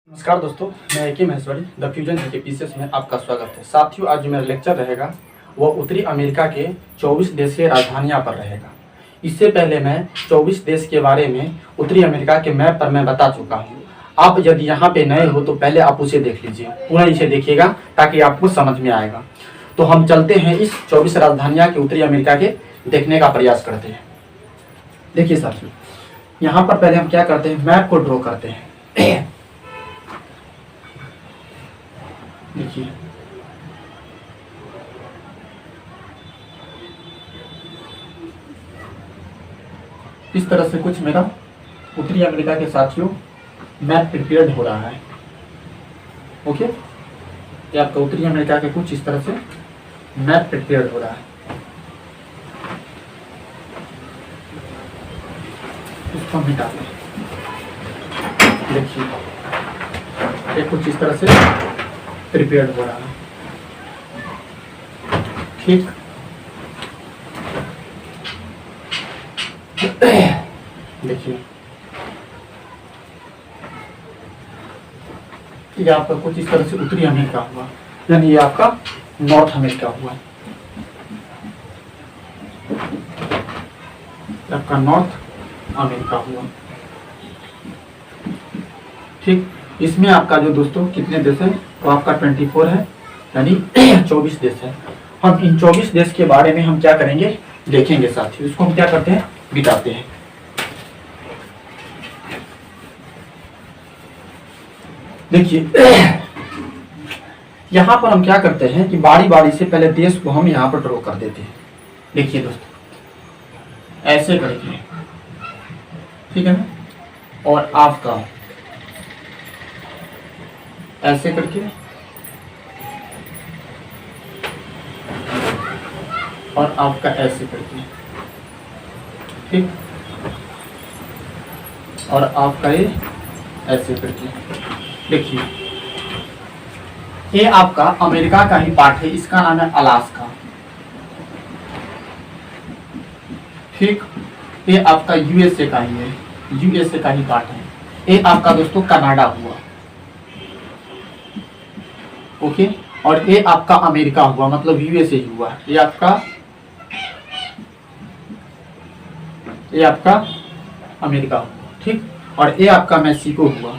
नमस्कार दोस्तों, मैं एके महेश्वरी द फ्यूजन के पीसेस में आपका स्वागत है। साथियों, आज जो मेरा लेक्चर रहेगा वह उत्तरी अमेरिका के 24 देश के राजधानियां पर रहेगा। इससे पहले मैं 24 देश के बारे में उत्तरी अमेरिका के मैप पर मैं बता चुका हूं। आप यदि यहाँ पे नए हो तो पहले आप उसे देख लीजिए, पूरा इसे देखिएगा ताकि आपको समझ में आएगा। तो हम चलते हैं इस 24 राजधानियाँ के उत्तरी अमेरिका के देखने का प्रयास करते हैं। देखिए साथियों, यहाँ पर पहले हम क्या करते हैं, मैप को ड्रॉ करते हैं। देखिए इस तरह से कुछ मेरा उत्तरी अमेरिका के साथियों मैप प्रिपेयर्ड हो रहा है। ओके, ये आपका उत्तरी अमेरिका के कुछ इस तरह से मैप प्रिपेयर्ड हो रहा है। इसको हम मिटा दें। देखिए ये कुछ इस तरह से प्रिपेयर्ड हो रहा है। ठीक, देखिए ये आपका कुछ इस तरह से उत्तरी अमेरिका हुआ, यानी ये आपका नॉर्थ अमेरिका हुआ, आपका नॉर्थ अमेरिका हुआ। ठीक, इसमें आपका जो दोस्तों कितने देश है, तो आपका 24 है, यानी 24 देश है। हम इन 24 देश के बारे में हम क्या करेंगे देखेंगे साथियों। इसको हम क्या करते हैं, बिताते हैं। देखिए यहाँ पर हम क्या करते हैं कि बारी बारी से पहले देश को हम यहाँ पर ड्रॉ कर देते हैं। देखिए दोस्तों, ऐसे करके, ठीक है ना, और आपका ऐसे करके, और आपका ऐसे करके, ठीक, और आपका ये ऐसे करके। देखिए ये आपका अमेरिका का ही पार्ट है, इसका नाम है अलास्का। ठीक, ये आपका यूएसए का ही है, यूएसए का ही पार्ट है। ये आपका दोस्तों कनाडा हुआ। ओके, और ये आपका अमेरिका हुआ, मतलब यूएसए हुआ। ये आपका अमेरिका हुआ। ठीक, और ये आपका मैक्सिको हुआ,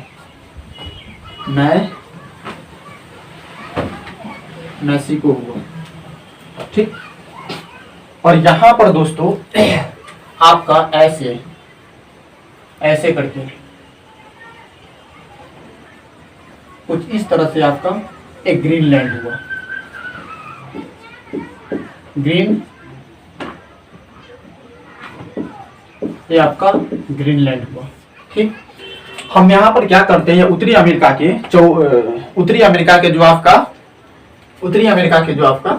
मैक्सिको हुआ। ठीक, और यहां पर दोस्तों आपका ऐसे करके कुछ इस तरह से आपका एक ग्रीनलैंड हुआ, ग्रीन, ये आपका ग्रीनलैंड हुआ। ठीक, हम यहाँ पर क्या करते हैं, उत्तरी अमेरिका के जो आपका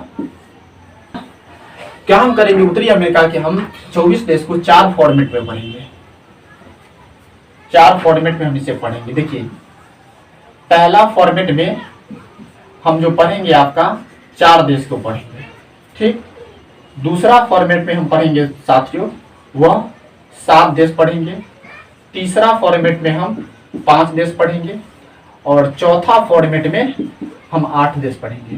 क्या हम करेंगे, उत्तरी अमेरिका के हम 24 देश को 4 फॉर्मेट में पढ़ेंगे। 4 फॉर्मेट में हम इसे पढ़ेंगे। देखिए पहला फॉर्मेट में हम जो पढ़ेंगे आपका 4 देश को पढ़ेंगे। ठीक, दूसरा फॉर्मेट में हम पढ़ेंगे साथियों वह 7 देश पढ़ेंगे। तीसरा फॉर्मेट में हम 5 देश पढ़ेंगे, और चौथा फॉर्मेट में हम 8 देश पढ़ेंगे।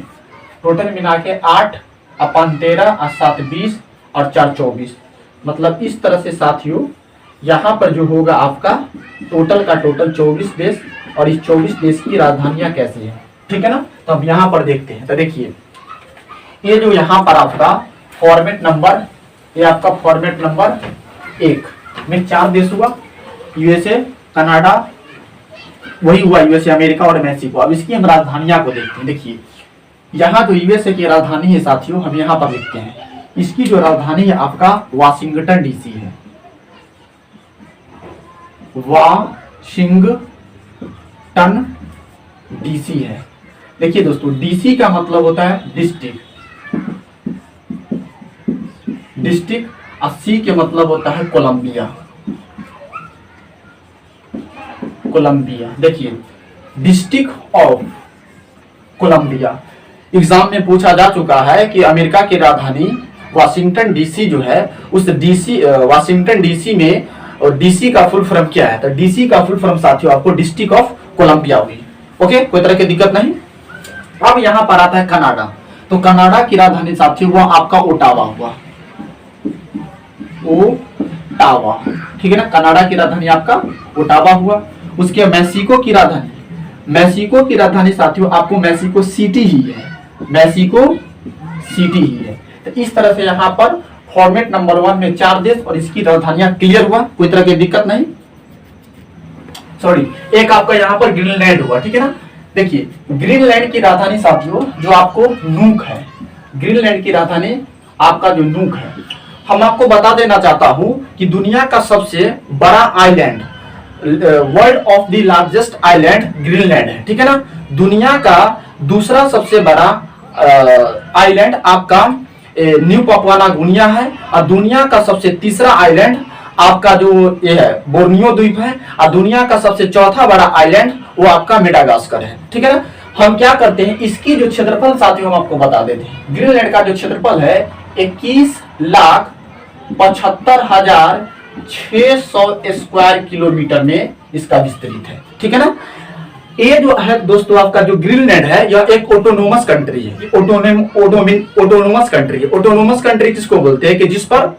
टोटल मिला के 8 अपन 13 और 7 20 और 4 24, मतलब इस तरह से साथियों यहाँ पर जो होगा आपका टोटल का टोटल 24 देश, और इस 24 देश की राजधानियां कैसी है। ठीक है ना, तो अब यहाँ पर देखते हैं। तो देखिए ये जो यहाँ पर आपका फॉर्मेट नंबर, ये आपका फॉर्मेट नंबर 1 में 4 देश हुआ, यूएसए, कनाडा, वही हुआ यूएसए, अमेरिका और मैक्सिको। अब इसकी हम राजधानियां को देखते हैं। देखिए यहाँ जो यूएसए की राजधानी है साथियों, हम यहाँ पर लिखते हैं, इसकी जो राजधानी है आपका वाशिंगटन डीसी है, वाशिंगटन डीसी है। देखिए दोस्तों, डीसी का मतलब होता है डिस्ट्रिक्ट, डिस्ट्रिक्ट, और सी के मतलब होता है कोलंबिया, कोलंबिया। देखिए डिस्ट्रिक्ट ऑफ कोलंबिया, एग्जाम में पूछा जा चुका है कि अमेरिका की राजधानी वाशिंगटन डीसी जो है, उस वाशिंगटन डीसी में और डीसी का फुल फॉर्म क्या है? तो डीसी का फुल फॉर्म साथियों आपको डिस्ट्रिक्ट ऑफ कोलंबिया हुई। ओके, कोई तरह की दिक्कत नहीं। अब यहाँ पर आता है कनाडा। तो कनाडा की राजधानी साथी हुआ आपका ओटावा हुआ, ओटावा, ठीक है ना। कनाडा की राजधानी आपका ओटावा हुआ। उसके मेक्सिको की राजधानी, मेक्सिको की राजधानी साथियों आपको मेक्सिको सिटी ही है, मेक्सिको सिटी ही है। तो इस तरह से यहाँ पर फॉर्मेट नंबर 1 में 4 देश और इसकी राजधानियां क्लियर हुआ, कोई तरह की दिक्कत नहीं। सॉरी, एक आपका यहाँ पर ग्रीनलैंड हुआ, ठीक है ना। देखिए ग्रीनलैंड की राजधानी साथियों जो आपको नूक है, ग्रीनलैंड की राजधानी आपका जो नूक है, हम आपको बता देना चाहता हूं कि दुनिया का सबसे बड़ा island, world of the largest island Greenland है, ठीक है ना। दुनिया का दूसरा सबसे बड़ा आइलैंड आपका न्यू पापुआ गुनिया है, और दुनिया का सबसे तीसरा आइलैंड आपका जो ये है बोर्नियो द्वीप है, और दुनिया का सबसे चौथा बड़ा आइलैंड वो आपका मेडागास्कर है, ठीक है ना। हम क्या करते हैं, इसकी जो क्षेत्रफल साथियों हम आपको बता देते हैं। ग्रीनलैंड का जो क्षेत्रफल है 21,75,600 स्क्वायर किलोमीटर में इसका विस्तृत है, ठीक है ना। ये जो है दोस्तों आपका जो ग्रीनलैंड है यह एक ऑटोनोमस कंट्री है, ऑटोनोमस कंट्री है। ऑटोनोमस कंट्री किसको बोलते हैं कि जिस पर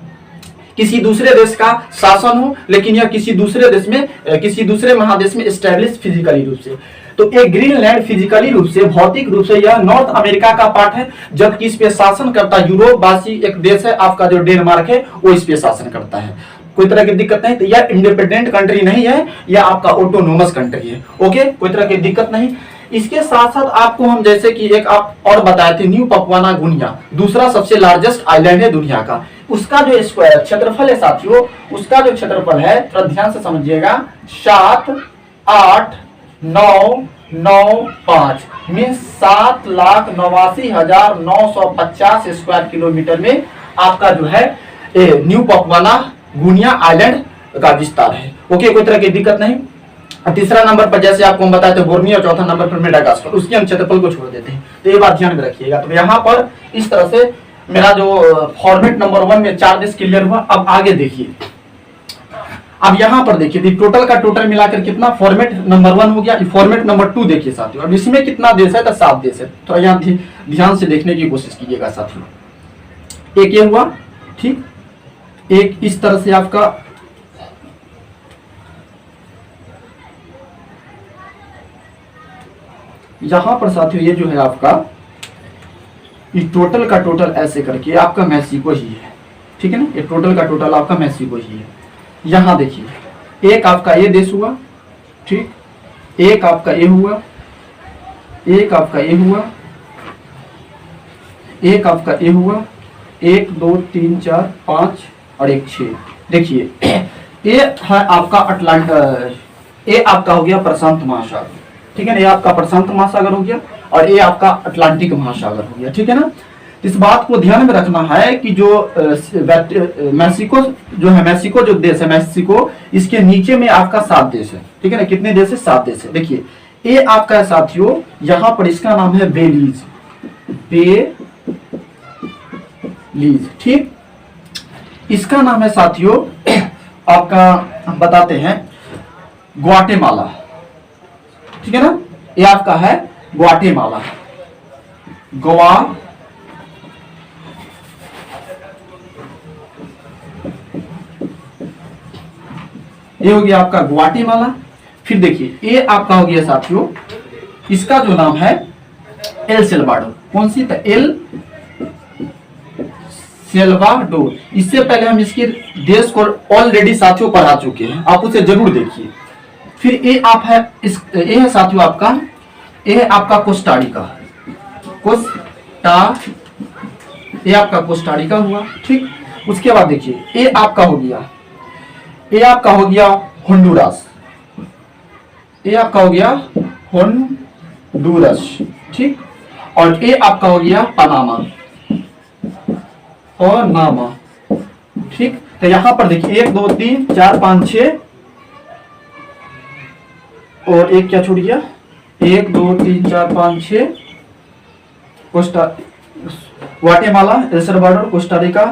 किसी दूसरे देश का शासन हो, लेकिन यह किसी दूसरे देश में, किसी दूसरे महादेश में एस्टैब्लिश फिजिकली रूप से। तो एक ग्रीनलैंड फिजिकली रूप से, भौतिक रूप से यह नॉर्थ अमेरिका का पार्ट है, जबकि इस पे शासन करता यूरोप वासी एक देश है आपका जो डेनमार्क है, वो इस पे शासन करता है। कोई तरह की दिक्कत नहीं। तो यह इंडिपेंडेंट कंट्री नहीं है, यह आपका ऑटोनोमस कंट्री है। ओके, कोई तरह की दिक्कत नहीं। इसके साथ साथ आपको हम जैसे कि एक आप और बताए थे, न्यू पापुआ गुनिया दूसरा सबसे लार्जेस्ट आइलैंड है दुनिया का। उसका जो स्क्वायर क्षेत्रफल है साथियों, उसका जो क्षेत्रफल है थोड़ा ध्यान से समझिएगा, 7,8,9,9,5 मीन्स 7,89,950 स्क्वायर किलोमीटर में आपका जो है न्यू पापुआ गुनिया आइलैंड का विस्तार है। ओके, कोई तरह की दिक्कत नहीं। तीसरा नंबर पर जैसे आपको हम बताए थे बोर्नियो, और चौथा नंबर पर मेडागास्कर, उसकी हम क्षेत्रफल को छोड़ देते हैं। तो ये बात ध्यान में रखिएगा। तो यहाँ पर इस तरह से मेरा जो फॉर्मेट नंबर 1 में 4 देश क्लियर हुआ। अब आगे देखिए, अब यहाँ पर देखिए टोटल का टोटल मिलाकर कितना, फॉर्मेट नंबर 1 हो गया। फॉर्मेट नंबर 2 देखिए साथियों, अब इसमें कितना देश है, तो 7 देश है। तो यहाँ ध्यान से देखने की कोशिश कीजिएगा साथियों। एक ये हुआ, ठीक, एक इस तरह से आपका यहां पर साथियों ये जो है आपका इस टोटल का टोटल ऐसे करके आपका मेक्सिको ही है, ठीक है ना। ये टोटल का टोटल आपका मेक्सिको ही है। यहां देखिए एक आपका ये देश हुआ, ठीक, एक आपका ये हुआ, एक आपका ये हुआ, एक आपका ये हुआ, 1 2 3 4 5 और 1 6। देखिए ये है आपका ये आपका हो गया प्रशांत महासागर, ठीक है ना। ये आपका प्रशांत महासागर हो गया और ये आपका अटलांटिक महासागर हो गया, ठीक है ना। इस बात को ध्यान में रखना है कि जो मेक्सिको जो है, मेक्सिको जो देश है मेक्सिको, इसके नीचे में आपका 7 देश है, ठीक है ना। कितने देश है, 7 देश है। देखिए ये आपका है साथियों, यहां पर इसका नाम है बेलीज, बेलीज, ठीक। इसका नाम है साथियों आपका हम बताते हैं ग्वाटेमाला, ठीक है ना। ये आपका है ग्वाटेमाला, ये हो गया आपका ग्वाटेमाला। फिर देखिए ये आपका हो गया साथियों, इसका जो नाम है एल सेल्वाडोर। कौन सी, तो एल सेल्वाडोर। इससे पहले हम इसके देश को ऑलरेडी साथियों पढ़ा चुके हैं, आप उसे जरूर देखिए। फिर ये आप है ये है साथियों आपका, ये है आपका कोस्टारिका, ये आपका कोस्टारिका हुआ, ठीक। उसके बाद देखिए ये आपका हो गया, ये आपका हो गया होंडुरास, ये आपका हो गया होंडुरास, ठीक। और ये आपका हो गया पनामा और नामा, ठीक। तो यहां पर देखिए 1 2 3 4 5 6 और एक क्या छूट गया, 1 2 3 4 5 6 ग्वाटेमाला, एल सल्वाडोर, कोस्टारिका।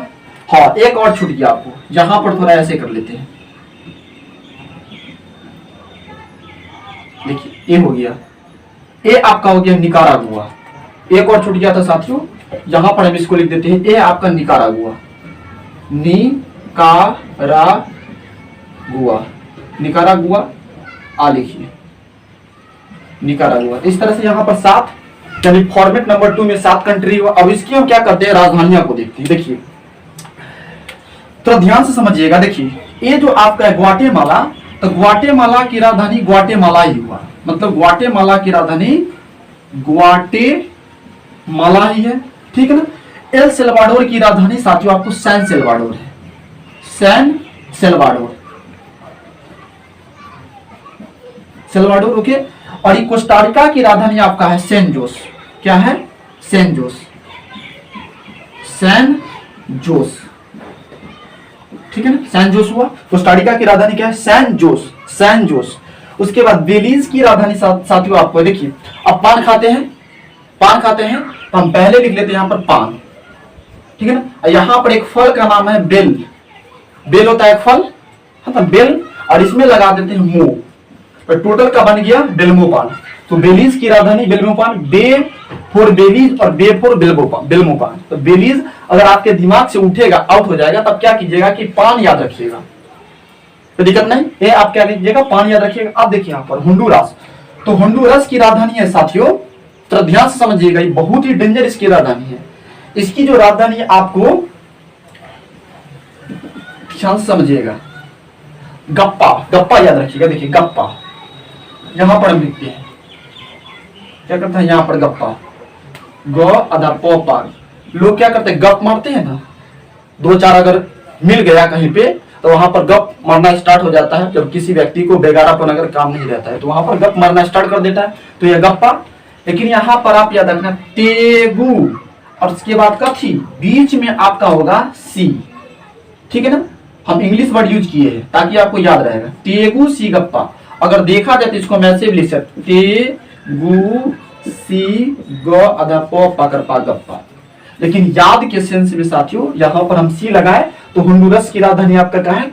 हाँ एक और छूट गया आपको, यहां पर थोड़ा ऐसे कर लेते हैं। देखिए ए हो गया, ए आपका हो गया निकारागुआ। एक और छूट गया था साथियों, यहां पर हम इसको लिख देते हैं, ए आपका निकारागुआ, निकारागुआ, निकारागुआ आ लिखिए निकारागुआ। इस तरह से यहाँ पर 7, यानी फॉर्मेट नंबर 2 में 7 कंट्री हुआ। अब इसकी हम क्या करते हैं, राजधानियां को देखते हैं। देखिए तो ध्यान से समझिएगा, देखिए ये जो आपका है ग्वाटेमाला, तो ग्वाटेमाला की राजधानी ग्वाटेमाला ही हुआ, मतलब ग्वाटेमाला की राजधानी ग्वाटेमाला ही है, ठीक है ना। एल सेल्वाडोर की राजधानी साथियों आपको सैन सेल्वाडोर है, सैन सेल्वाडोर, सेल्वाडोर, ओके। और ये कोस्टारिका की राजधानी आपका है सैन जोस, क्या है, सैन जोस, सैन जोस, ठीक है ना, सैन जोस हुआ। कोस्टारिका की राजधानी क्या है, सैन जोस, सैन जोस। उसके बाद बेलीज की राजधानी साथियों आपको देखिए, अब पान खाते हैं, पान खाते हैं तो हम पहले लिख लेते हैं यहाँ पर पान, ठीक है ना। यहाँ पर एक फल का नाम है बेल, बेल होता है एक फल, है ना, बेल, और इसमें लगा देते हैं मो, और टोटल का बन गया बेल्मोपान। तो बेलीज की राजधानी बेल्मोपान, बे फॉर बेलीज और बे फॉर बेल्मोपान। तो बेलीज अगर आपके दिमाग से उठेगा, आउट हो जाएगा, तब क्या कीजिएगा कि पान याद रखिएगा, तो दिक्कत नहीं, ये आप क्या लीजिएगा, पान याद रखिएगा। अब देखिए यहाँ पर होंडुरास, तो होंडुरास की राजधानी है साथियों, तो ध्यान से समझिएगा, ये बहुत ही डेंजर इसकी राजधानी है। इसकी जो राजधानी है आपको ध्यान से समझिएगा, गप्पा, गप्पा याद रखिएगा। देखिए गप्पा यहां पर हम लिखते हैं, क्या करते हैं यहाँ पर गप्पा, ग अदा पोपा। लोग क्या करते हैं, गप मारते हैं ना, 2-4 अगर मिल गया कहीं पे तो वहां पर गप मारना स्टार्ट हो जाता है। जब किसी व्यक्ति को बेगारापन अगर काम नहीं रहता है तो वहां पर गप मारना स्टार्ट कर देता है, तो यह गप्पा। लेकिन यहाँ पर आप याद रखना तेगु, और उसके बाद कथी, बीच में आपका होगा सी, ठीक है ना। हम इंग्लिश वर्ड यूज किए हैं ताकि आपको याद रहेगा, तेगु सी गप्पा। अगर देखा जाए तो इसको हम ऐसे भी लिख सकते, तेगु सी ग अदा प पकर पा गप्पा। लेकिन याद के सेंस में साथियों यहाँ पर हम सी लगाए तो होंडुरस की राजधानी आपका क्या है,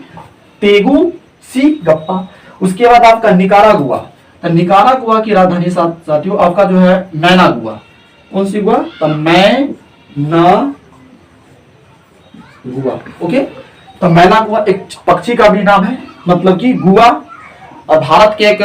तेगु सी गप्पा। उसके बाद आपका निकारागुआ, तो निकारागुआ की राजधानी साथियों आपका जो है मैनागुआ। कौन सी गुआ, तो मैनागुआ, ओके। तो मैनागुआ एक पक्षी का भी नाम है, मतलब कि गुआ, और भारत के एक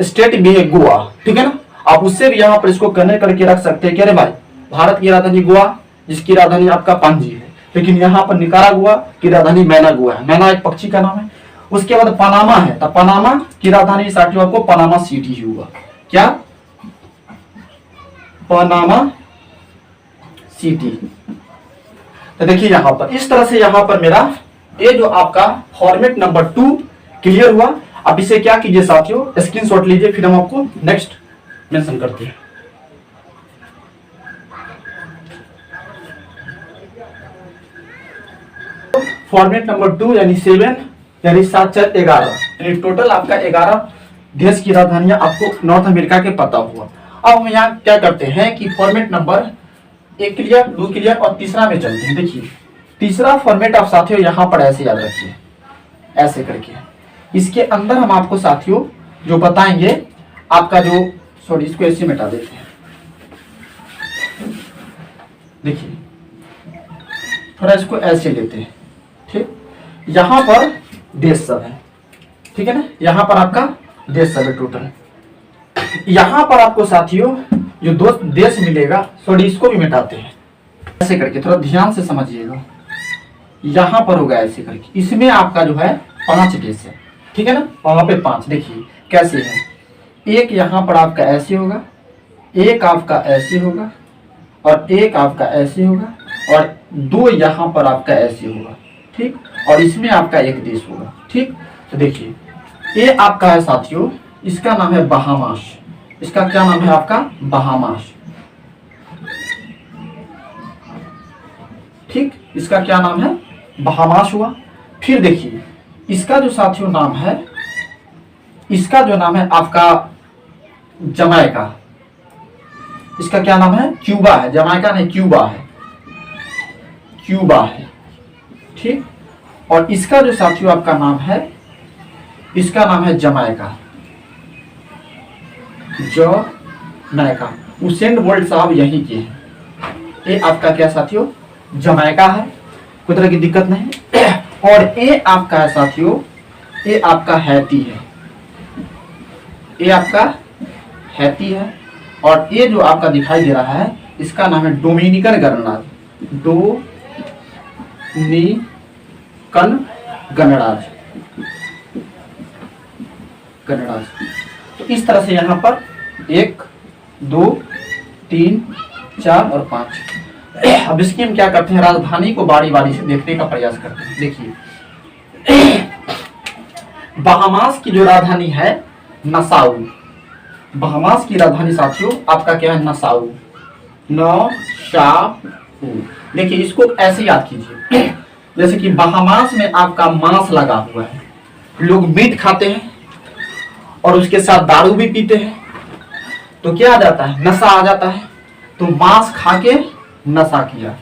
स्टेट भी है गोवा, ठीक है ना। आप उससे भी यहाँ पर इसको कनेक्ट करके रख सकते हैं, कह रहे भाई भारत की राजधानी गोवा, जिसकी राजधानी आपका पांजी है, लेकिन यहाँ पर निकारागुआ की राजधानी मैनागुआ है। मैना एक पक्षी का नाम है। उसके बाद पनामा है, तो पनामा की राजधानी साथियों आपको पनामा सिटी ही हुआ, क्या, पनामा सिटी। तो देखिए यहाँ पर इस तरह से यहाँ पर मेरा ये जो आपका फॉर्मेट नंबर 2 क्लियर हुआ। अब इसे क्या कीजिए साथियों, स्क्रीनशॉट लीजिए, फिर हम आपको नेक्स्ट मेंशन करते हैं। फॉर्मेट नंबर 2 यानी 7 यानी 7-4-11, यानी टोटल आपका 11 देश की राजधानियां आपको नॉर्थ अमेरिका के पता हुआ। अब हम यहाँ क्या करते हैं कि फॉर्मेट नंबर 1 क्लियर, 2 क्लियर और तीसरा में चलते हैं। देखिए तीसरा फॉर्मेट आप साथियों यहाँ पर ऐसे याद रखिए, ऐसे करके। इसके अंदर हम आपको साथियों जो बताएंगे आपका जो, सॉरी इसको ऐसे मिटा देते हैं। देखिए थोड़ा इसको ऐसे लेते हैं, ठीक। यहाँ पर देश सब है, ठीक है ना, यहाँ पर आपका देश सब है टोटल। यहाँ पर आपको साथियों जो दो देश मिलेगा, सॉरी इसको भी मिटाते हैं ऐसे करके, थोड़ा ध्यान से समझिएगा। यहाँ पर होगा ऐसे करके, इसमें आपका जो है 5 देश है, ठीक है ना, वहां पे 5। देखिए कैसे है, एक यहाँ पर आपका ऐसे होगा, एक आपका ऐसे होगा, और एक आपका ऐसे होगा, और 2 यहाँ पर आपका ऐसे होगा, ठीक। और इसमें आपका एक देश होगा, ठीक। तो देखिए ये आपका है साथियों, इसका नाम है बहामास। इसका क्या नाम है आपका, बहामास, ठीक। इसका क्या नाम है, बहामास हुआ। फिर देखिए इसका जो साथियों नाम है, इसका जो नाम है आपका जमैका। इसका क्या नाम है, क्यूबा है, जमैका नहीं क्यूबा है, क्यूबा है, ठीक। और इसका जो साथियों आपका नाम है, इसका नाम है जमैका, जमैका। उसेन बोल्ट साहब यही के हैं। ये आपका क्या साथियों, जमैका है, कोई तरह की दिक्कत नहीं। और ये आपका है साथियों, ये आपका हैती है, ये आपका हैती है। और ये जो आपका दिखाई दे रहा है इसका नाम है डोमिनिकन गणराज्य, डोमिनिकन गणराज्य, गणराज्य। तो इस तरह से यहाँ पर 1 2 3 4 और 5। अब इसकी हम क्या करते हैं, राजधानी को बारी बारी से देखने का प्रयास करते हैं। देखिए बहामास की जो राजधानी है नसाउ, बहामास की राजधानी साथियों आपका क्या है, नसाउ, नसाउ। देखिए इसको ऐसे याद कीजिए, जैसे कि बहामास में आपका मांस लगा हुआ है, लोग मीट खाते हैं और उसके साथ दारू भी पीते हैं, तो क्या आ जाता है, नशा आ जाता है। तो मांस खा के नशा किया,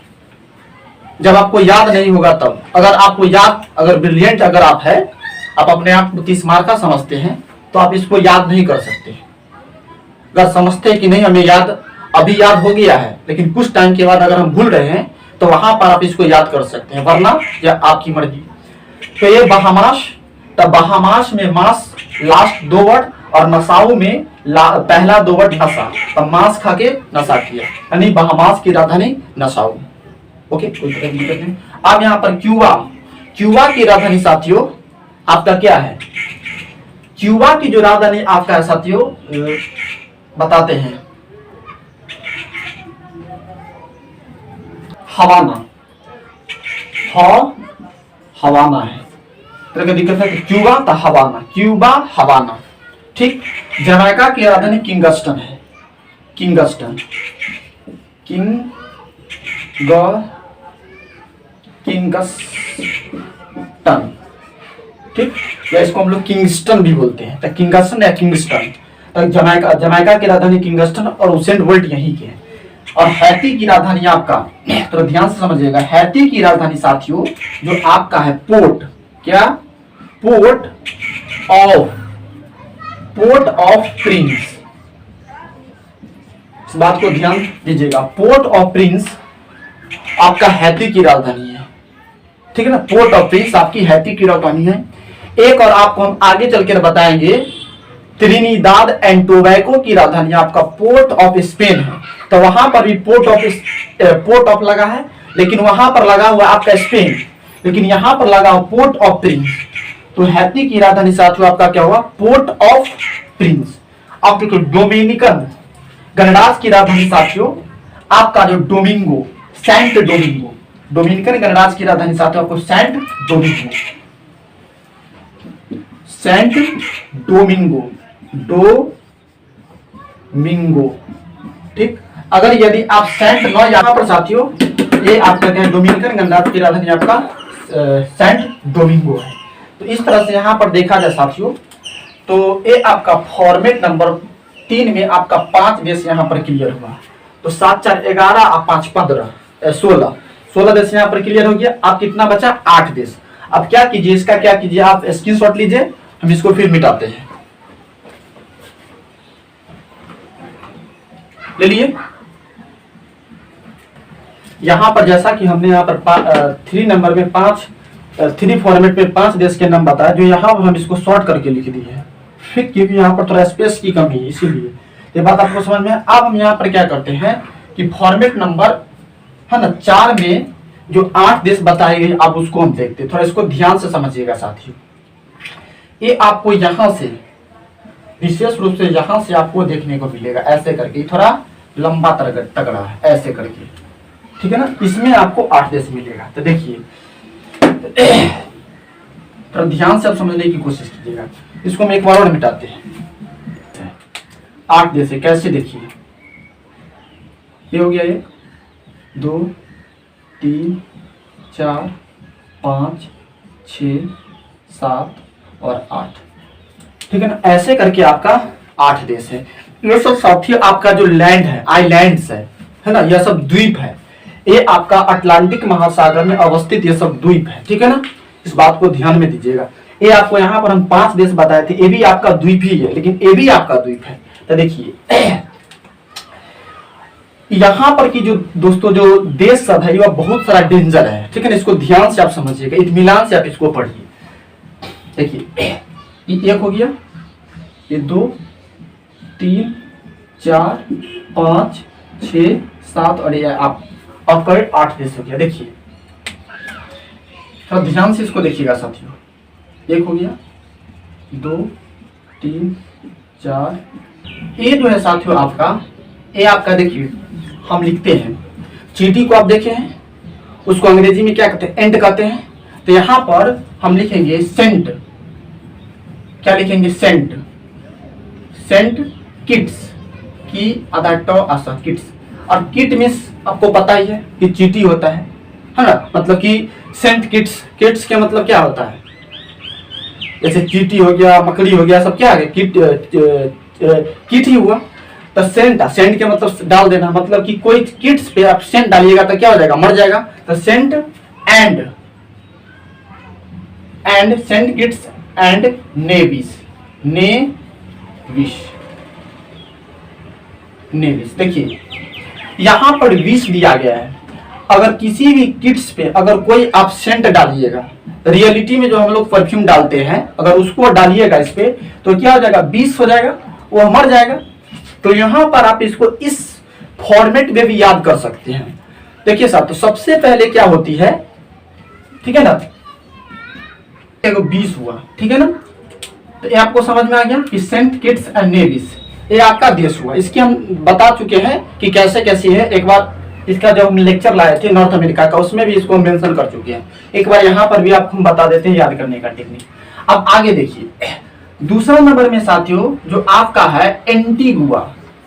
जब आपको याद नहीं होगा तब, अगर आपको याद, अगर ब्रिलियंट अगर आप है, आप अपने आप को 30 मार्का समझते हैं, तो आप इसको याद नहीं कर सकते। अगर समझते हैं कि नहीं हमें याद, अभी याद हो गया है, लेकिन कुछ टाइम के बाद अगर हम भूल रहे हैं तो वहां पर आप इसको याद कर सकते हैं, वरना या आपकी मर्जी। तो ये बहामास, तब बहामास में मांस लास्ट 2 वर्ड और नसाऊ में पहला 2 वर्ड नशा, तब मांस खा के नशा किया, यानी बहामास की राजधानी नसाऊ। ओके, कोई दिक्कत नहीं। अब यहाँ पर क्यूबा, क्यूबा की राजधानी साथियों आपका क्या है, क्यूबा की जो राजधानी आपका है साथियों बताते हैं, हवाना, हवाना है। तरह दिक्कत है, क्यूबा था हवाना, क्यूबा हवाना। ठीक। जमैका की राजधानी किंगस्टन है, किंगस्टन, किंगस्टन। ठीक, या इसको हम लोग किंगस्टन भी बोलते हैं, तो किंगस्टन या किंगस्टन। तो जमैका की राजधानी किंगस्टन और उसेन बोल्ट यहीं के हैं। और हैती की राजधानी आपका, तो ध्यान से समझिएगा, हैती की राजधानी साथियों जो आपका है पोर्ट, क्या, पोर्ट ऑफ प्रिंस। इस बात को ध्यान दीजिएगा, पोर्ट ऑफ प्रिंस आपका हैती की राजधानी है। ठीक है ना, पोर्ट ऑफ प्रिंस आपकी हैती की राजधानी है। एक और आपको हम आगे चलकर बताएंगे, त्रिनिदाद एंड टोबैगो की राजधानी आपका पोर्ट ऑफ स्पेन है। तो वहां पर भी पोर्ट ऑफ लगा है, लेकिन वहां पर लगा हुआ आपका स्पेन, लेकिन यहां पर लगा हुआ पोर्ट ऑफ प्रिंस। तो हैती की राजधानी साथियों आपका क्या हुआ, पोर्ट ऑफ प्रिंस। अब देखो डोमिनिकन गणराज्य की राजधानी साथियों आपका जो डोमिंगो, सेंट डोमिंगो। डोमिनिकन गणराज्य की राजधानी साथियों आपको Saint Domingo, Saint Domingo, Domingo. ठीक, अगर यदि आप सेंट न, यहां पर साथियों ये आपका क्या है, डोमिनिकन गणराज्य की राजधानी आपका सेंट डोमिंगो है। तो इस तरह से यहां पर देखा जाए साथियों, तो ये आपका फॉर्मेट नंबर 3 में आपका 5 देश यहां पर क्लियर हुआ। तो 7 4 11 और 5 15 16 देश यहां पर क्लियर हो गया। आप कितना बचा, 8 देश। अब क्या कीजिए, इसका क्या कीजिए, आप स्क्रीनशॉट लीजिए, हम इसको फिर मिटाते हैं। ले लिए। यहां पर जैसा कि हमने यहां पर 3 नंबर में 3 फॉर्मेट में 5 देश के नाम बताया, जो यहां पर हम इसको शॉर्ट करके लिख दिए हैं, फिर क्योंकि यहां पर थोड़ा स्पेस की कमी है, इसीलिए ये बात आपको समझ में है। अब हम यहां पर क्या करते हैं कि फॉर्मेट नंबर है ना 4 में जो 8 देश बताए गए, आप उसको हम देखते हैं। थोड़ा इसको ध्यान से समझिएगा साथियों। ये आपको यहां से विशेष रूप से यहां से आपको देखने को मिलेगा, ऐसे करके, थोड़ा लंबा तगड़ा है, ऐसे करके। ठीक है ना, इसमें आपको 8 देश मिलेगा। तो देखिए थोड़ा ध्यान से आप समझने की कोशिश कीजिएगा। इसको हम एक बार और मिटाते हैं। 8 देश है, कैसे देखिए, ये हो गया 1 2 3 4 5 6 7 और 8। ठीक है ना, ऐसे करके आपका 8 देश है। ये सब साथियों आपका जो लैंड है, आइलैंड्स है ना, यह सब द्वीप है। ये आपका अटलांटिक महासागर में अवस्थित ये सब द्वीप है। ठीक है ना, इस बात को ध्यान में दीजिएगा। ये आपको यहाँ पर हम 5 देश बताए थे, ये भी आपका द्वीप ही है, लेकिन ये भी आपका द्वीप है। तो देखिए यहां पर की जो दोस्तों जो देश सब है, ये बहुत सारा डेंजर है, ठीक है ना। इसको ध्यान से आप समझिएगा, इत्मीनान से आप इसको पढ़िए। देखिए ये 1 हो गया, ये 2 3 4 5 6 7 और ये आप करेक्ट 8 देश हो गया। देखिए थोड़ा ध्यान से इसको देखिएगा साथियों। 1 हो गया, 2 3 4, ये जो है साथियों आपका, ये आपका देखिए हम लिखते हैं, चीटी को आप देखे हैं, उसको अंग्रेजी में क्या कहते हैं, एंड कहते हैं। तो यहां पर हम लिखेंगे सेंट, क्या लिखेंगे, सेंट, सेंट किट्स की आधा टो आसा किट्स। और किट मीन्स आपको पता ही है कि चीटी होता है ना, मतलब कि सेंट किट्स, किट्स के मतलब क्या होता है, जैसे चीटी हो गया, मकड़ी हो गया, सब क्या है, किट ही हुआ। तो सेंट, सेंट के मतलब डाल देना, मतलब कि कोई किट्स पे आप सेंट डालिएगा तो क्या हो जाएगा, मर जाएगा। तो Saint and Saint Kitts and Nevis, Nevis. देखिए यहां पर विष दिया गया है। अगर किसी भी किट्स पे अगर कोई आप सेंट डालिएगा, रियलिटी में जो हम लोग परफ्यूम डालते हैं, अगर उसको डालिएगा इस पे तो क्या हो जाएगा, विष हो जाएगा, वो मर जाएगा। तो यहां पर आप इसको इस फॉर्मेट में भी याद कर सकते हैं। देखिए साहब, तो सबसे पहले क्या होती है, ठीक है ना, एक 20 हुआ, ठीक है ना। तो ये आपको समझ में आ गया कि सेंट किट्स एंड नेविस, ये आपका देश हुआ। इसकी हम बता चुके हैं कि कैसे कैसी है। एक बार इसका जब हम लेक्चर लाए थे नॉर्थ अमेरिका का, उसमें भी इसको मेंशन कर चुके हैं। एक बार यहाँ पर भी आपको हम बता देते हैं याद करने का टेक्निक। अब आगे देखिए, दूसरा नंबर में साथियों जो आपका है एंटीगुआ।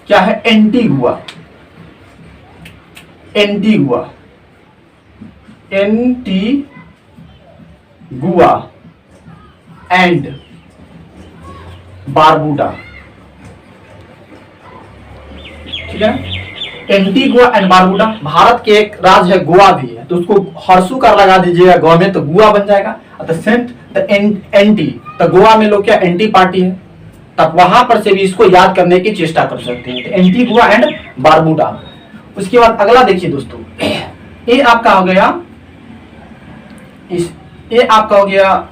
क्या है, एंटीगुआ, एंटीगुआ, एंटीगुआ एंड बारबूडा, ठीक है। एंटीगुआ एंड बारबूडा भारत के एक राज्य है, गोवा भी है, तो उसको हर्षु कर लगा दीजिएगा गोवा में, तो गोवा बन जाएगा। तो सेंट एंटी, तो गोवा में लोग क्या एंटी पार्टी है, तब वहां पर से भी इसको याद करने की चेष्टा कर सकते हैं। तो एंटीगुआ एंड बारबूडा। उसके बाद अगला देखिए दोस्तों, ये आपका हो गया, ये आपका हो गया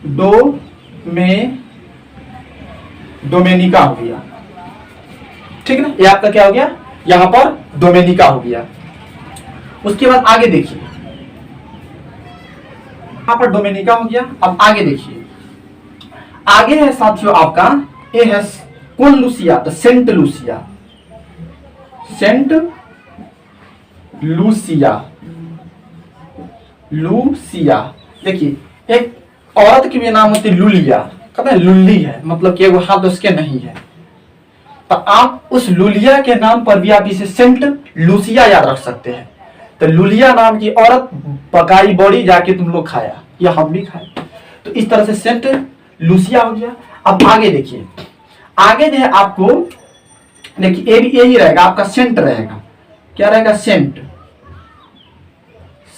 दो में डोमेनिका हो गया, ठीक है ना। ये आपका क्या हो गया, यहां पर डोमेनिका हो गया। उसके बाद आगे देखिए, यहां पर डोमेनिका हो गया। अब आगे देखिए, आगे है साथियों आपका, ये है कौन, लूसिया, तो Saint Lucia, Saint Lucia, Lucia. देखिए एक औरत की भी नाम होती है लुलिया, कहते हैं लुल्ली है, मतलब कि वो हाथ उसके नहीं है। तो आप उस लुलिया के नाम पर भी आप इसे सेंट लूसिया याद रख सकते हैं। तो लुलिया नाम की औरत पकाई बड़ी जाके तुम लोग खाया, या हम भी खाए। तो इस तरह से सेंट लूसिया हो गया। अब आगे देखिए, आगे जो है आपको देखिए, ये भी यही रहेगा आपका, सेंट रहेगा। क्या रहेगा, सेंट,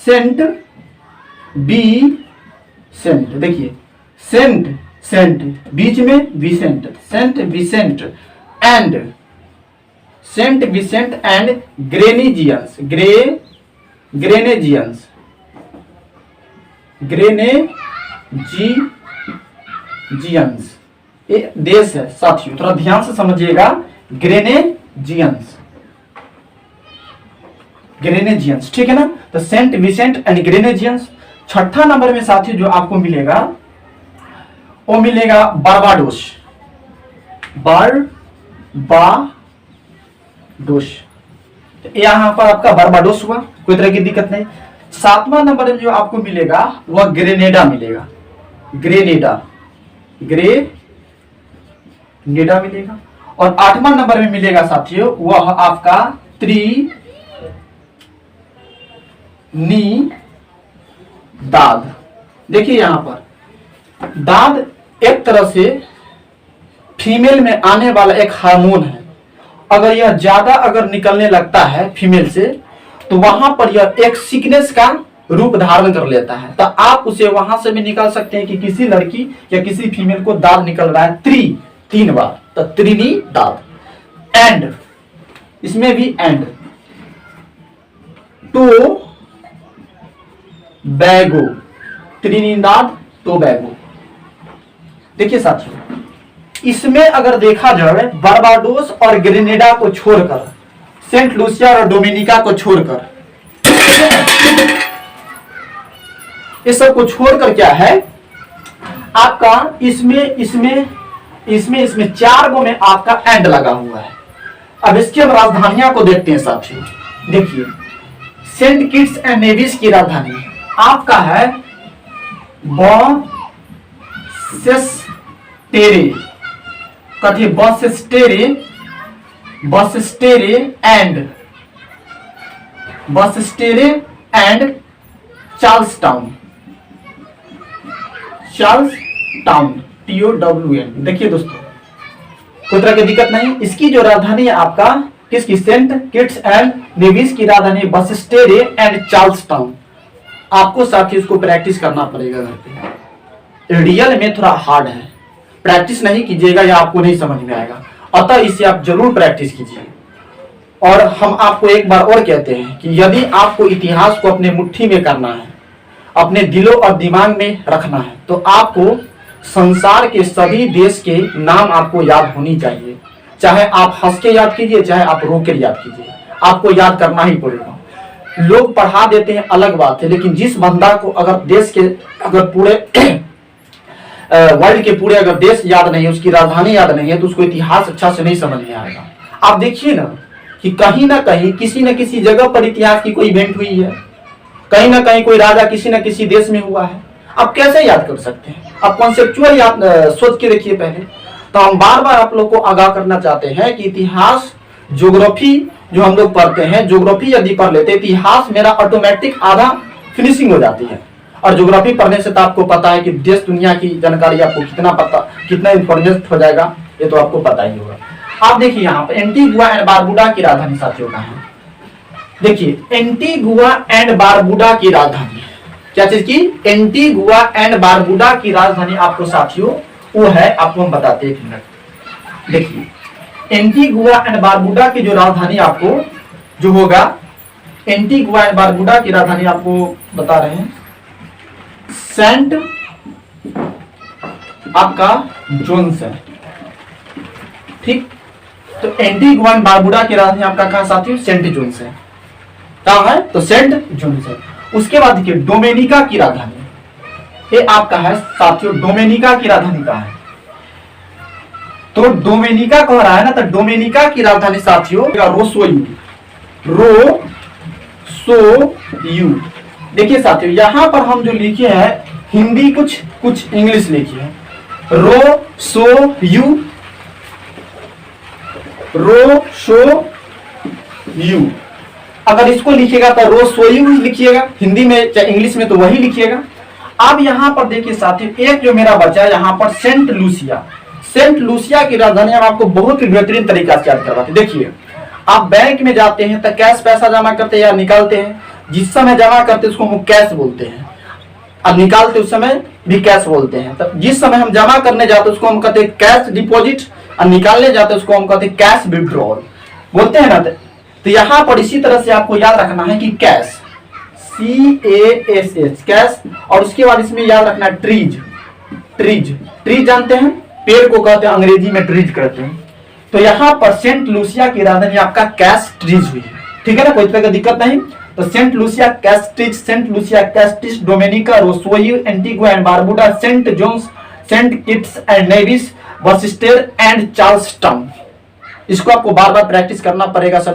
सेंट बी सेंट। देखिए सेंट, सेंट बीच में Vincent, Saint Vincent and, Saint Vincent and Grenadines, Grenadines, Grenadines, ये देश है साथियों, थोड़ा ध्यान से समझिएगा। ग्रेनेजियंस, ग्रेनेजियंस, ठीक है ना। तो सेंट विसेंट एंड ग्रेनेजियंस। छठा नंबर में साथियों जो आपको मिलेगा वो मिलेगा बारबाडोस, बारबाडोस। यहां पर आपका बारबाडोस हुआ, कोई तरह की दिक्कत नहीं। सातवां नंबर में जो आपको मिलेगा वह ग्रेनेडा मिलेगा, ग्रेनेडा, ग्रेनेडा मिलेगा। और आठवां नंबर में मिलेगा साथियों वह आपका त्रिनिदाद। देखिए यहां पर दाद एक तरह से फीमेल में आने वाला एक हार्मोन है। अगर यह ज्यादा अगर निकलने लगता है फीमेल से, तो वहां पर यह एक सिकनेस का रूप धारण कर लेता है, तो आप उसे वहां से भी निकाल सकते हैं कि किसी लड़की या किसी फीमेल को दाद निकल रहा है 3 बार, तो त्रिनी दाद। एंड, इसमें भी एंड, टो बैगो, त्रिनिदाद टोबैगो। देखिए साथियों, इसमें अगर देखा जाए बारबाडोस और ग्रेनेडा को छोड़कर, सेंट लूसिया और डोमिनिका को छोड़कर, इस सब को छोड़कर क्या है आपका, इसमें 4 गो में आपका एंड लगा हुआ है। अब इसकी हम राजधानियां को देखते हैं साथियों। देखिए, सेंट किट्स एंड नेविस की राजधानी आपका है बॉसेस्टेरे, कथी बॉसेस्टेरे एंड चार्ल्सटाउन, TOWN। देखिए दोस्तों, कोई तरह की दिक्कत नहीं। इसकी जो राजधानी है आपका किसकी, सेंट किट्स एंड नेविस की राजधानी बॉसेस्टेरे एंड चार्ल्सटाउन। आपको साथ ही उसको प्रैक्टिस करना पड़ेगा घर पे, रियल में थोड़ा हार्ड है, प्रैक्टिस नहीं कीजिएगा या आपको नहीं समझ में आएगा, अतः इसे आप जरूर प्रैक्टिस कीजिए। और हम आपको एक बार और कहते हैं कि यदि आपको इतिहास को अपने मुट्ठी में करना है, अपने दिलों और दिमाग में रखना है, तो आपको संसार के सभी देश के नाम आपको याद होनी चाहिए। चाहे आप हंस के याद कीजिए, चाहे आप रो के याद कीजिए, आपको याद करना ही पड़ेगा। लोग पढ़ा देते हैं अलग बात है, लेकिन जिस बंदा को अगर देश के, अगर पूरे वर्ल्ड के पूरे अगर देश याद नहीं है, उसकी राजधानी याद नहीं है, तो उसको इतिहास अच्छा से नहीं समझ में आएगा। आप देखिए ना कि कहीं ना कहीं किसी न किसी जगह पर इतिहास की कोई इवेंट हुई है, कहीं ना कहीं कोई राजा किसी न किसी देश में हुआ है, आप कैसे याद कर सकते हैं? आप कॉन्सेप्चुअल याद सोच के देखिए पहले। तो हम बार बार आप लोग को आगाह करना चाहते हैं कि इतिहास, ज्योग्राफी जो हम लोग पढ़ते हैं, ज्योग्राफी यदि पढ़ लेते, इतिहास मेरा ऑटोमेटिक आधा फिनिशिंग हो जाती है। और ज्योग्राफी पढ़ने से तो आपको पता है कि देश दुनिया की जानकारी आपको कितना इंफॉर्मेशन हो जाएगा, ये तो आपको पता ही होगा। आप देखिए यहाँ पे एंटीगुआ एंड बारबुडा की राजधानी साथियों का है। देखिए, एंटीगुआ एंड बारबुडा की राजधानी, क्या चीज की, एंटीगुआ एंड बारबुडा की राजधानी आपको साथियों वो है, आपको हम बताते हैं एक मिनट। देखिए, एंटीगुआ एंड बारबुडा की जो राजधानी आपको जो होगा, एंटीगुआ एंड बारबुडा की राजधानी आपको बता रहे हैं, सेंट आपका जोन्स है, ठीक। तो एंटीगुआ एंड बारबुडा की राजधानी आपका कहां साथियों, सेंट जोन्स है। कहां है, तो सेंट जोन्स है। उसके बाद देखिए, डोमिनिका की राजधानी ये आपका है साथियों, डोमिनिका की राजधानी कहां है, तो डोमिनिका कह रहा है ना, तो डोमिनिका की राजधानी साथियों रोसोयू। देखिए साथियों, यहां पर हम जो लिखे हैं हिंदी कुछ इंग्लिश लिखी है, रोसोयू। अगर इसको लिखिएगा तो रोसोयू लिखिएगा, हिंदी में चाहे इंग्लिश में तो वही लिखिएगा। अब यहां पर देखिए साथियों, एक जो मेरा बचा है यहाँ पर सेंट लूसिया की राजधानी हम आपको बहुत ही बेहतरीन तरीका से याद करवाते। देखिए, आप बैंक में जाते हैं तो कैश पैसा जमा करते हैं या निकालते हैं, जिस समय जमा करते हैं उसको हम कैश बोलते हैं, और निकालते उस समय भी कैश बोलते हैं। तो जिस समय हम जमा करने जाते हैं उसको हम कहते हैं कैश डिपॉजिट, और निकालने जाते हैं उसको हम कहते हैं कैश विड्रॉल बोलते हैं ना। तो यहां पर इसी तरह से आपको याद रखना है कि कैश, CASH कैश, और उसके बाद इसमें याद रखना है ट्रीज जानते हैं, पेड़ को कहते हैं अंग्रेजी में ट्रीज कहते हैं। तो यहाँ पर सेंट लूसिया की राजधानी आपका कैश ट्रीज हुई है, ठीक है ना, कोई तरह की दिक्कत नहीं। तो Saint Lucia Castries, Dominica, Roseau, Antigua and Barbuda, Saint John's, Saint Kitts and Nevis, Basseterre and Charlestown. इसको आपको बार बार प्रैक्टिस करना पड़ेगा सर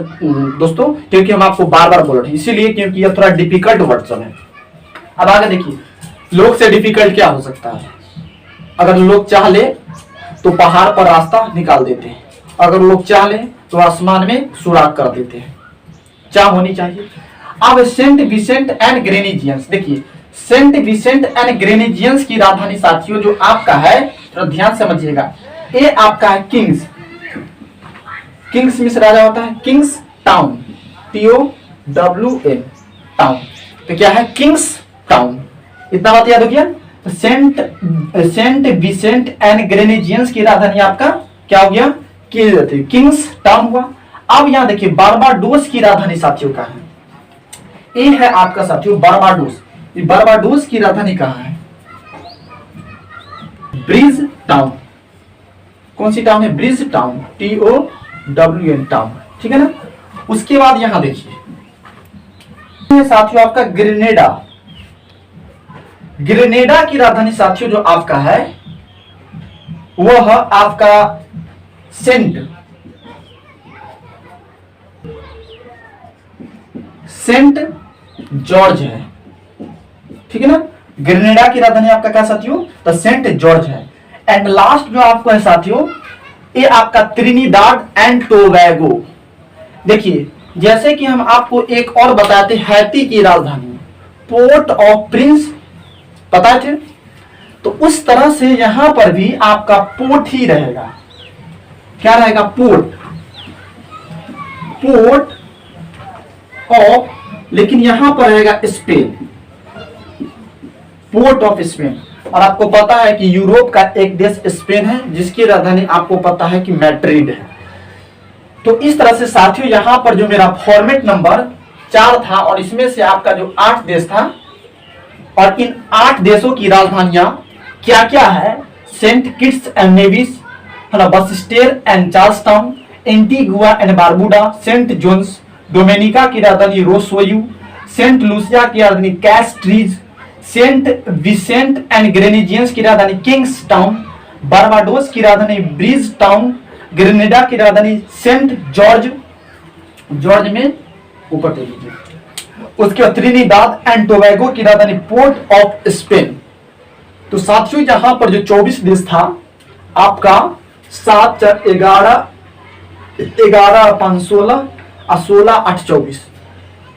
दोस्तों, क्योंकि हम आपको बार बार बोल रहे हैं, इसीलिए क्योंकि ये थोड़ा डिफिकल्ट वर्ड सब है। अब आगे देखिए, लोग से डिफिकल्ट क्या हो सकता है। अगर लोग चाह ले तो पहाड़ पर रास्ता निकाल देते हैं, अगर लोग चाह ले तो आसमान में सुराग कर देते हैं, चाह होनी चाहिए। अब सेंट विसेंट एंड ग्रेनेजियंस, देखिए सेंट विसेंट एंड ग्रेनेजियंस की राजधानी साथियों जो आपका है, तो ध्यान समझिएगा, ये आपका है किंग्स में से राजा होता है, किंग्स टाउन, TOWN टाउन। तो क्या है, किंग्स टाउन। इतना बात याद हो गया। तो सेंट विसेंट एंड ग्रेनेजियंस की राजधानी आपका क्या हो गया, किंग्स टाउन हुआ। अब यहां देखिए बारबाडोस की राजधानी साथियों का है, ये है आपका साथियों बारबाडोस। ये बारबाडोस की राजधानी कहां है, ब्रिज टाउन। कौन सी टाउन है, ब्रिज टाउन, TOWN टाउन, ठीक है ना। उसके बाद यहां देखिए साथियों आपका ग्रेनेडा। ग्रेनेडा की राजधानी साथियों जो आपका है वह आपका सेंट जॉर्ज है, ठीक है ना। ग्रेनेडा की राजधानी आपका क्या साथियों, तो सेंट जॉर्ज है। एंड लास्ट जो आपको है साथियों, ये आपका त्रिनिदाद एंड टोबैगो। देखिए जैसे कि हम आपको एक और बताते, हैती की राजधानी पोर्ट ऑफ प्रिंस पता थे, तो उस तरह से यहां पर भी आपका पोर्ट ही रहेगा। क्या रहेगा, पोर्ट ऑफ, लेकिन यहां पर रहेगा स्पेन, पोर्ट ऑफ स्पेन। और आपको पता है कि यूरोप का एक देश स्पेन है जिसकी राजधानी आपको पता है कि मैड्रिड है। तो इस तरह से साथियों यहां पर जो मेरा फॉर्मेट नंबर 4 था और इसमें से आपका जो 8 देश था, और इन 8 देशों की राजधानियां क्या क्या है, सेंट किट्स एंड नेविस है ना, Basseterre and Charlestown, Antigua and Barbuda, Saint John's, Dominica की राजधानी रोसोयू, सेंट लूसिया की राजधानी कैस्ट्रीज, सेंट विसेंट एंड ग्रेनेजियंस की राजधानी किंग्स टाउन, बारबाडोस की राजधानी ब्रिज टाउन, ग्रेनेडा की राजधानी सेंट जॉर्ज में ऊपर दे लीजिए। उसके बाद त्रिनिदाद एंड टोबैगो की राजधानी पोर्ट ऑफ स्पेन। तो साथियों यहां पर जो 24 देश था आपका 7 4 11 11 5 16 और 16 8 24,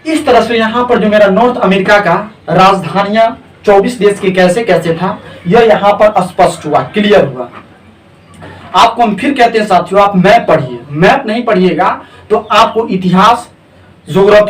इस तरह से यहां पर जो मेरा नॉर्थ अमेरिका का राजधानियां 24 देश के कैसे कैसे था यह यहां पर स्पष्ट हुआ, क्लियर हुआ। आपको हम फिर कहते हैं साथियों, आप मैप पढ़िए, मैप नहीं पढ़िएगा तो आपको इतिहास, ज्योग्राफी